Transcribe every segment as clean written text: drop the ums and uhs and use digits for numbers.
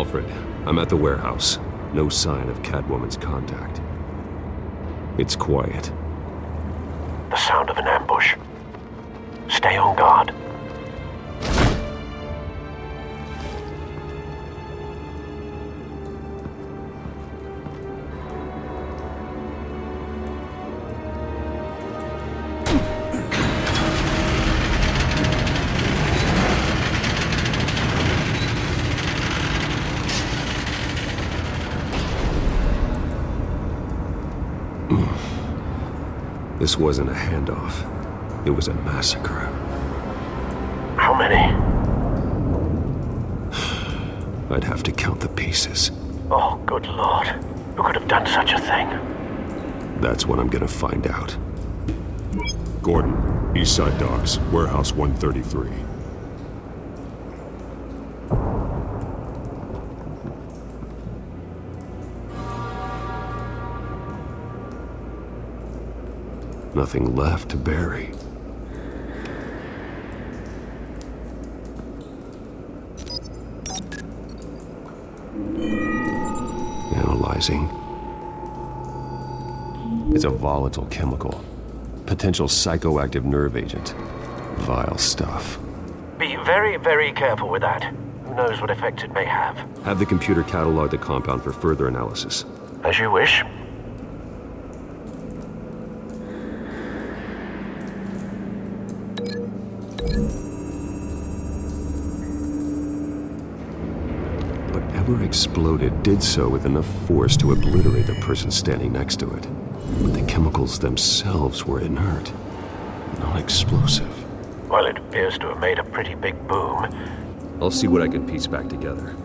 Alfred, I'm at the warehouse. No sign of Catwoman's contact. It's quiet. The sound of an ambush. Stay on guard. This wasn't a handoff. It was a massacre. How many? I'd have to count the pieces. Oh, good Lord. Who could have done such a thing? That's what I'm gonna find out. Gordon, Eastside Docks, Warehouse 133. Nothing left to bury. Analyzing. It's a volatile chemical. Potential psychoactive nerve agent. Vile stuff. Be very, very careful with that. Who knows what effects it may have. Have the computer catalog the compound for further analysis. As you wish. Whatever exploded did so with enough force to obliterate the person standing next to it. But the chemicals themselves were inert, not explosive. Well, it appears to have made a pretty big boom. I'll see what I can piece back together.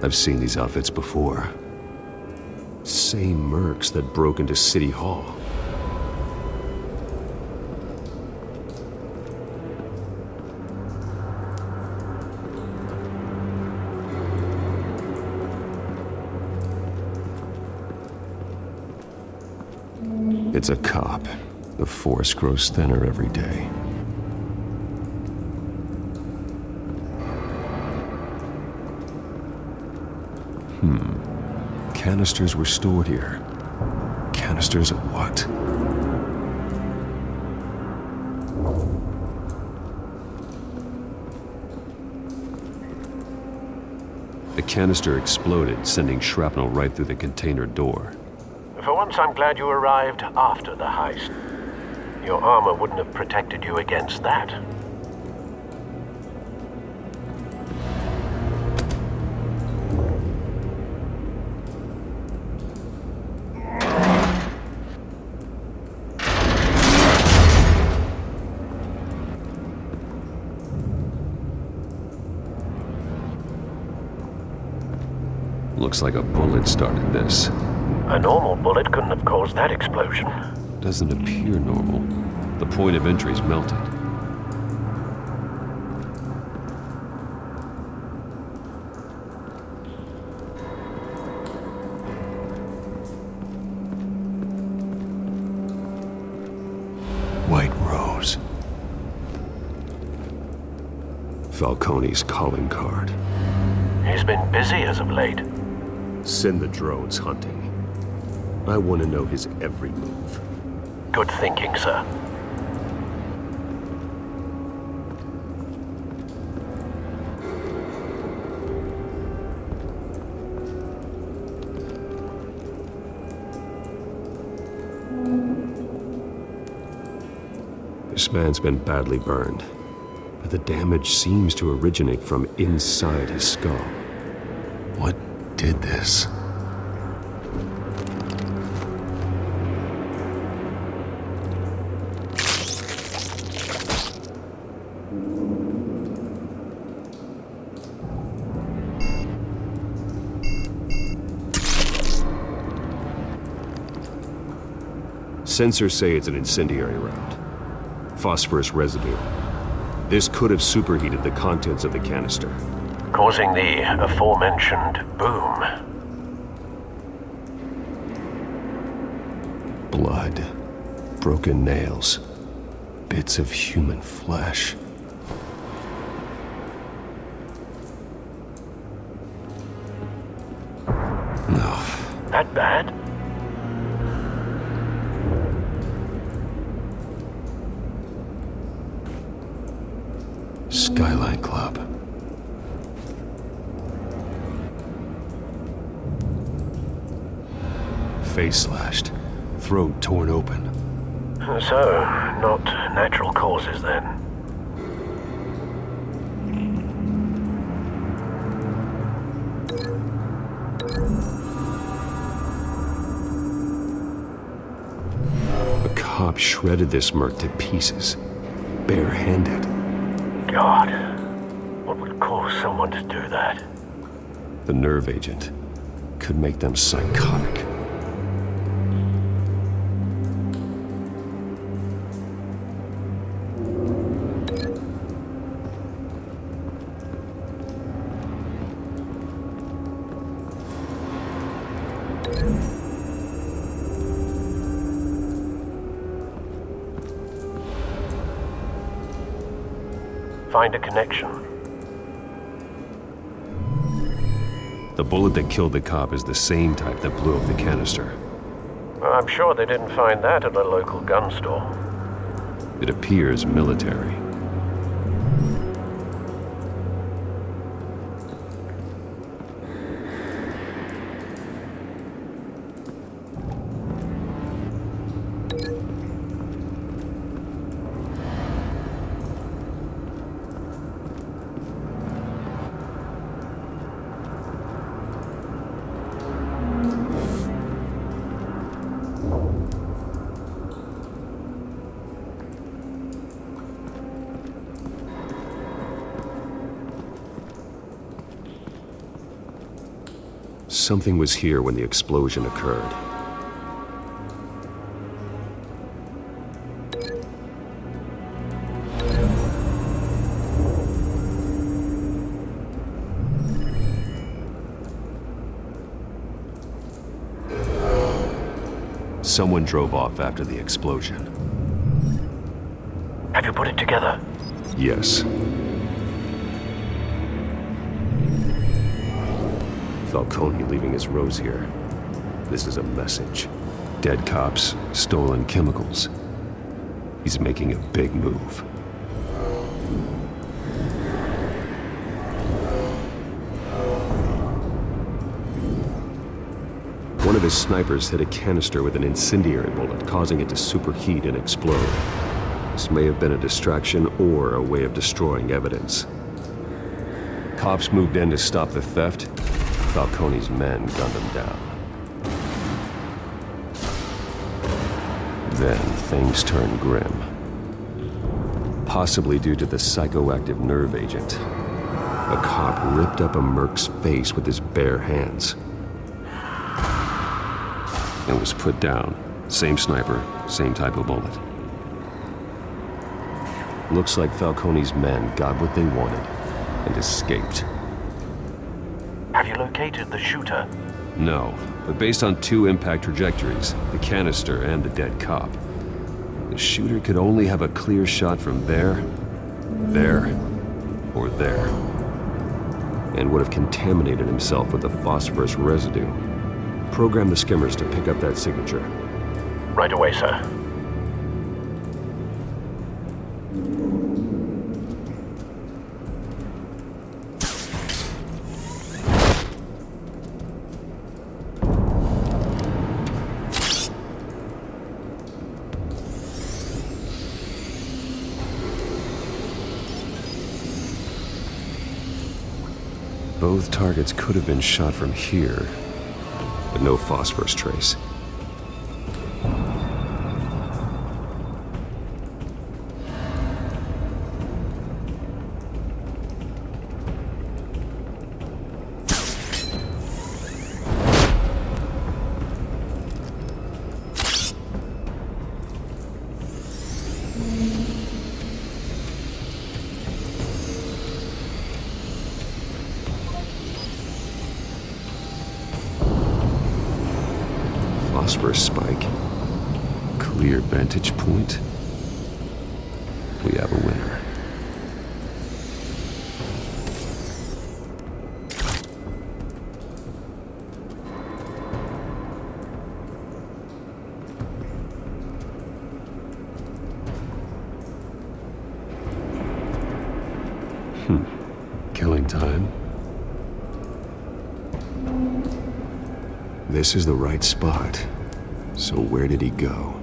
I've seen these outfits before. Same mercs that broke into City Hall. It's a cop. The force grows thinner every day. Canisters were stored here. Canisters of what? The canister exploded, sending shrapnel right through the container door. For once, I'm glad you arrived after the heist. Your armor wouldn't have protected you against that. Looks like a bullet started this. A normal bullet couldn't have caused that explosion. Doesn't appear normal. The point of entry's melted. White Rose. Falcone's calling card. He's been busy as of late. Send the drones hunting. I want to know his every move. Good thinking, sir. This man's been badly burned, but the damage seems to originate from inside his skull. What did this? Sensors say it's an incendiary round. Phosphorus residue. This could have superheated the contents of the canister, causing the aforementioned boom. Blood. Broken nails. Bits of human flesh. No. That bad? Skyline Club. Face slashed. Throat torn open. So, not natural causes then. A cop shredded this merc to pieces. Barehanded. God, what would cause someone to do that? The nerve agent could make them psychotic. Find a connection. The bullet that killed the cop is the same type that blew up the canister. Well, I'm sure they didn't find that at a local gun store. It appears military. Something was here when the explosion occurred. Someone drove off after the explosion. Have you put it together? Yes. Falcone leaving his rose here. This is a message. Dead cops, stolen chemicals. He's making a big move. One of his snipers hit a canister with an incendiary bullet, causing it to superheat and explode. This may have been a distraction or a way of destroying evidence. Cops moved in to stop the theft. Falcone's men gunned him down. Then things turned grim. Possibly due to the psychoactive nerve agent. A cop ripped up a merc's face with his bare hands. And was put down. Same sniper, same type of bullet. Looks like Falcone's men got what they wanted and escaped. Have you located the shooter? No, but based on two impact trajectories, the canister and the dead cop, the shooter could only have a clear shot from there, or there, and would have contaminated himself with the phosphorus residue. Program the skimmers to pick up that signature. Right away, sir. Both targets could have been shot from here, but no phosphorus trace. Phosphorus spike. clear vantage point, we have a winner. Killing time. This is the right spot. So where did he go?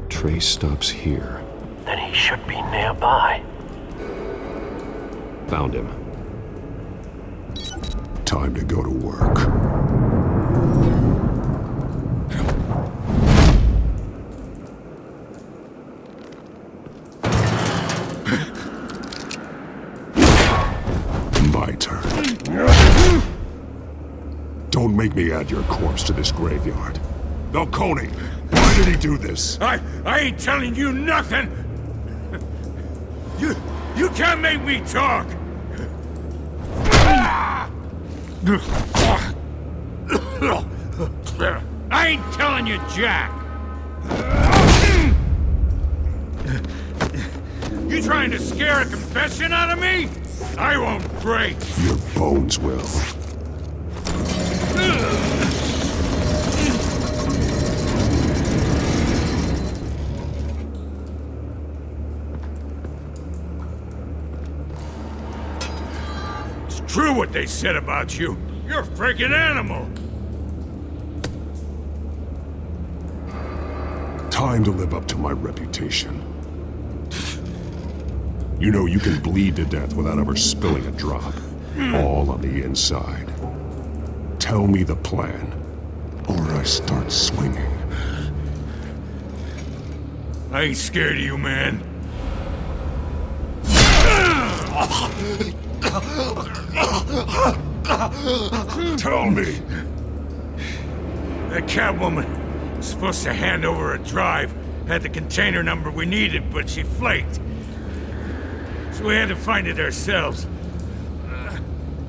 Trace stops here. Then he should be nearby. Found him. Time to go to work. My turn. Don't make me add your corpse to this graveyard. Falcone, why did he do this? I ain't telling you nothing! You can't make me talk! I ain't telling you jack! You trying to scare a confession out of me? I won't break! Your bones will. It's true what they said about you. You're a freaking animal! Time to live up to my reputation. You know you can bleed to death without ever spilling a drop. All on the inside. Tell me the plan, or I start swinging. I ain't scared of you, man. Tell me! That Catwoman was supposed to hand over a drive, had the container number we needed, but she flaked. So we had to find it ourselves.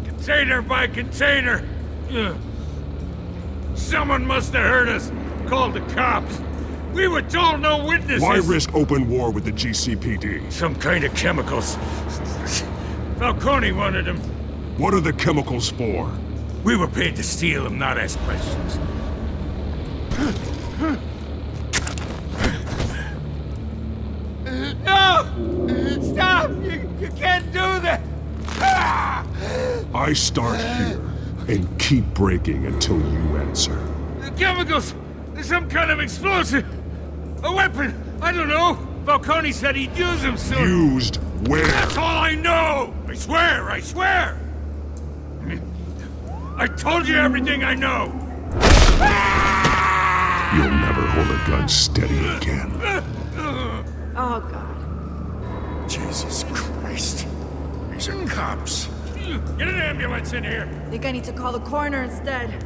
Container by container. Someone must have heard us, called the cops. We were told no witnesses. Why risk open war with the GCPD? Some kind of chemicals. Falcone wanted them. What are the chemicals for? We were paid to steal them, not ask questions. No! Stop! You can't do that! I start here, and keep breaking until you answer. The chemicals! There's some kind of explosive! A weapon! I don't know! Falcone said he'd use them soon! Used where? That's all I know! I swear! I swear! I told you everything I know! You'll never hold a gun steady again. Oh, God. Jesus Christ. These are cops. Get an ambulance in here! Think I need to call the coroner instead.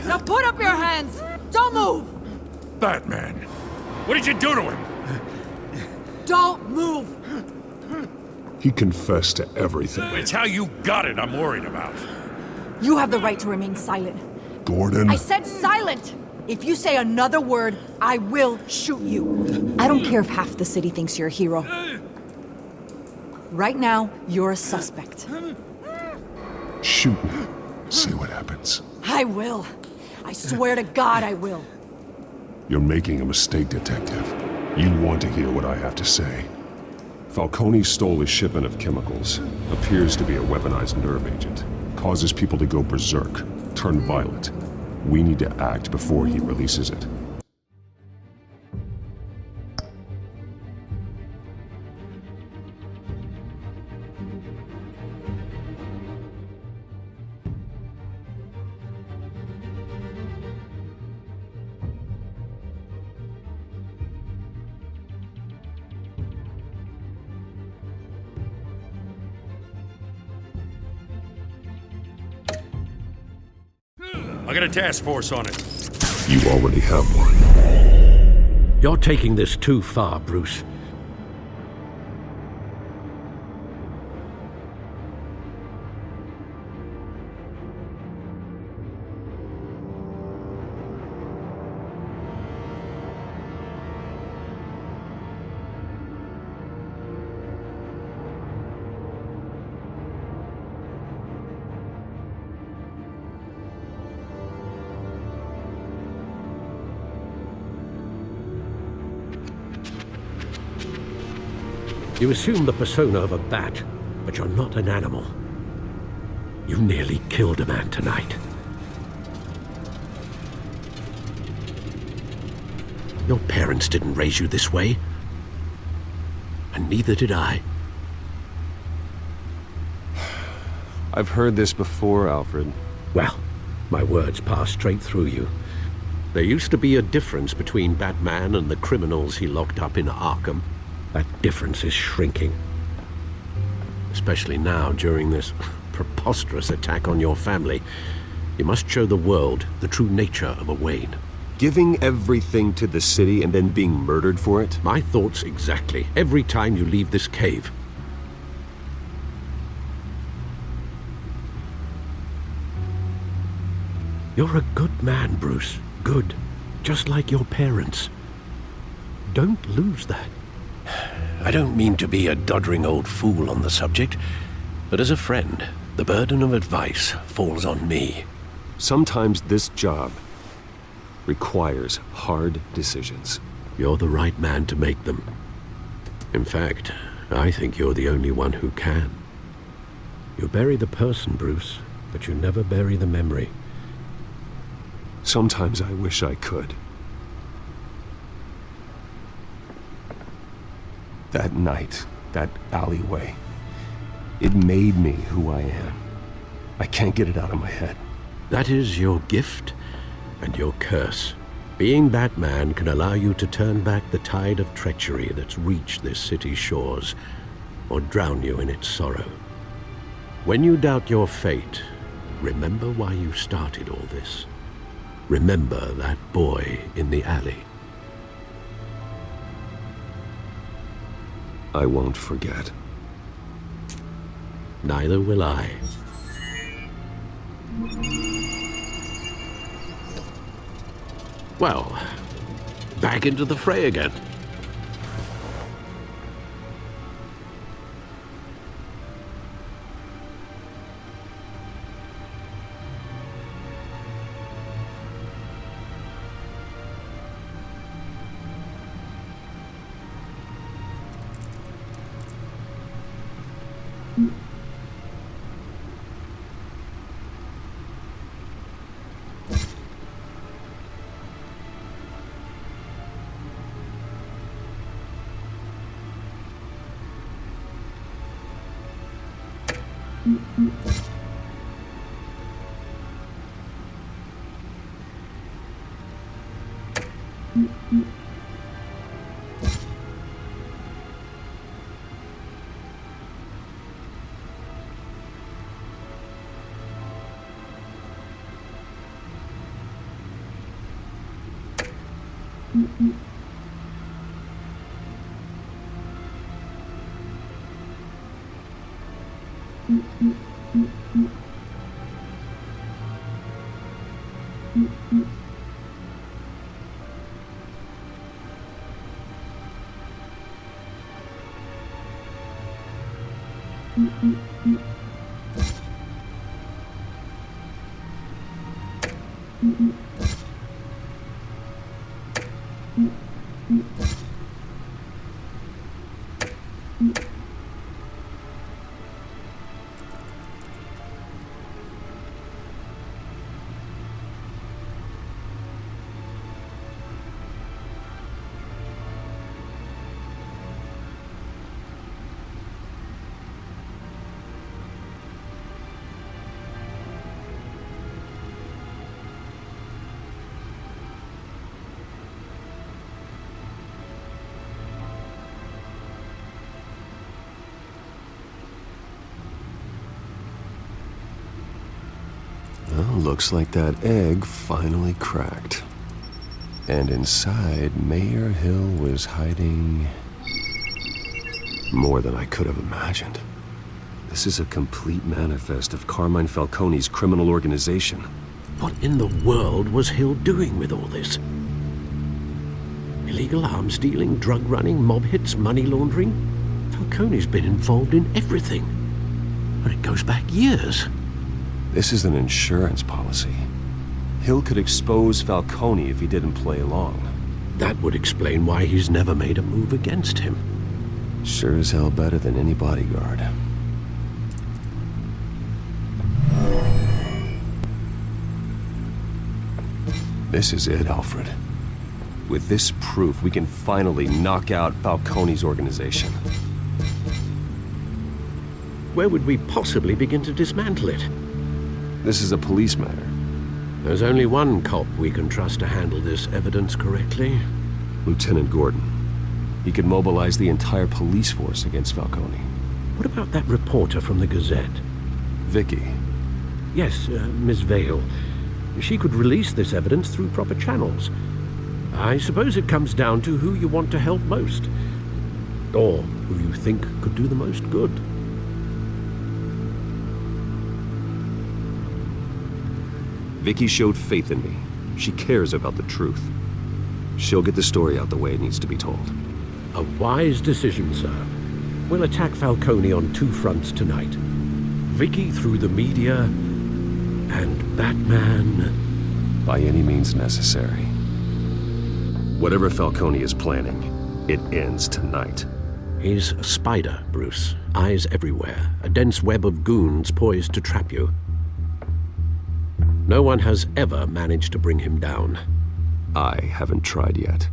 Now put up your hands! Don't move! Batman! What did you do to him? Don't move! He confessed to everything. It's how you got it I'm worried about. You have the right to remain silent. Gordon? I said silent! If you say another word, I will shoot you. I don't care if half the city thinks you're a hero. Right now, you're a suspect. Shoot me. See what happens. I will. I swear to God I will. You're making a mistake, Detective. You want to hear what I have to say. Falcone stole a shipment of chemicals. Appears to be a weaponized nerve agent. Causes people to go berserk, turn violent. We need to act before he releases it. I got a task force on it. You already have one. You're taking this too far, Bruce. You assume the persona of a bat, but you're not an animal. You nearly killed a man tonight. Your parents didn't raise you this way. And neither did I. I've heard this before, Alfred. Well, my words pass straight through you. There used to be a difference between Batman and the criminals he locked up in Arkham. That difference is shrinking. Especially now, during this preposterous attack on your family. You must show the world the true nature of a Wayne. Giving everything to the city and then being murdered for it? My thoughts exactly. Every time you leave this cave. You're a good man, Bruce. Good. Just like your parents. Don't lose that. I don't mean to be a doddering old fool on the subject, but as a friend, the burden of advice falls on me. Sometimes this job requires hard decisions. You're the right man to make them. In fact, I think you're the only one who can. You bury the person, Bruce, but you never bury the memory. Sometimes I wish I could. That night, that alleyway, it made me who I am. I can't get it out of my head. That is your gift and your curse. Being Batman can allow you to turn back the tide of treachery that's reached this city's shores, or drown you in its sorrow. When you doubt your fate, remember why you started all this. Remember that boy in the alley. I won't forget. Neither will I. Well, back into the fray again. Well, looks like that egg finally cracked. And inside, Mayor Hill was hiding more than I could have imagined. This is a complete manifest of Carmine Falcone's criminal organization. What in the world was Hill doing with all this? Illegal arms dealing, drug running, mob hits, money laundering? Falcone's been involved in everything. And it goes back years. This is an insurance policy. Hill could expose Falcone if he didn't play along. That would explain why he's never made a move against him. Sure as hell better than any bodyguard. This is it, Alfred. With this proof, we can finally knock out Falcone's organization. Where would we possibly begin to dismantle it? This is a police matter. There's only one cop we can trust to handle this evidence correctly. Lieutenant Gordon. He could mobilize the entire police force against Falcone. What about that reporter from the Gazette? Vicky. Yes, Miss Vale. She could release this evidence through proper channels. I suppose it comes down to who you want to help most. Or who you think could do the most good. Vicky showed faith in me. She cares about the truth. She'll get the story out the way it needs to be told. A wise decision, sir. We'll attack Falcone on two fronts tonight. Vicky through the media, and Batman... by any means necessary. Whatever Falcone is planning, it ends tonight. He's a spider, Bruce. Eyes everywhere. A dense web of goons poised to trap you. No one has ever managed to bring him down. I haven't tried yet.